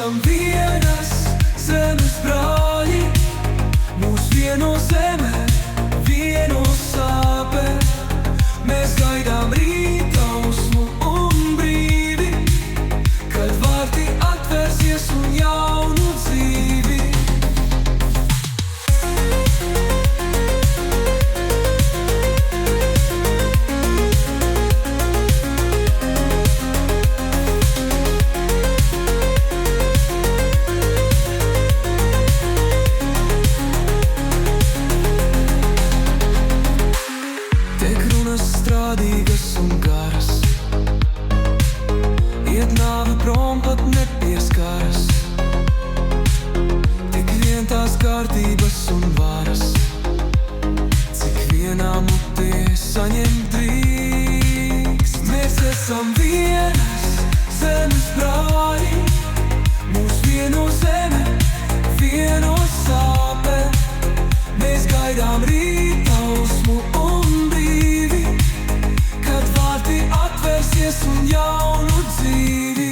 esam vienas zemes brāļi, mūs vieno zeme, vieno sāpe. Mēs gaidām rītausmu un brīvi, kad vārti atvērsies un jaunu dzīvi. Strādīgas un garas, iet nāve prom, pat nepieskaras. Tik vien tās kārtības un varas, cik vienā mutē saņemt drīkst. Mēs esam vienas zemes brāļi, mūs vieno zeme, vieno sāpe. Mēs gaidām rītausmu un brīvi, kad vārti atvērsies un jaunu dzīvi.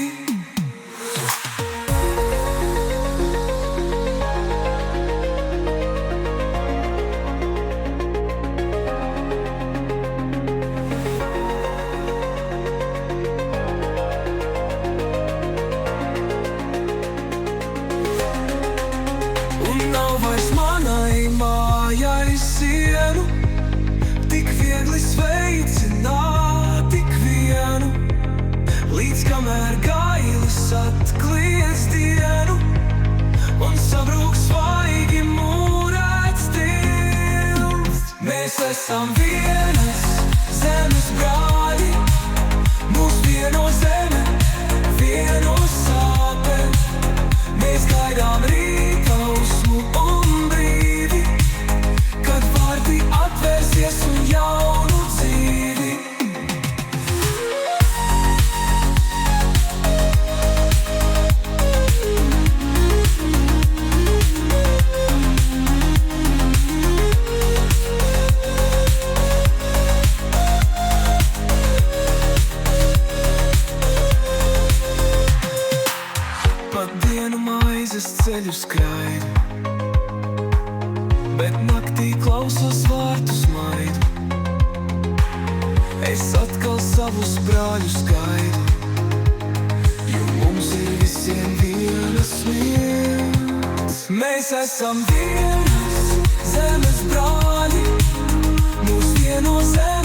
Un nav vairs manai mājai sienu, tik viegli sveicināt tik vienu, līdz kamēr gailis atkliedz dienu un sabrūk svaigi mūrēts tilts. Mēs esam vienas zemes brāļi, mūs vieno zeme, vieno sāpe. Mēs gaidām rītausmu un brīvi, kad vārti atvērsies un jaunu dzīvi. Pat dienu maizes ceļu skraidu, bet naktī klausos vārtu smaidu. Es atkal savus brāļus gaidu, jo mums ir visiem vienas mīlestības. Mēs esam vienas zemes brāļi, mūs vieno zeme.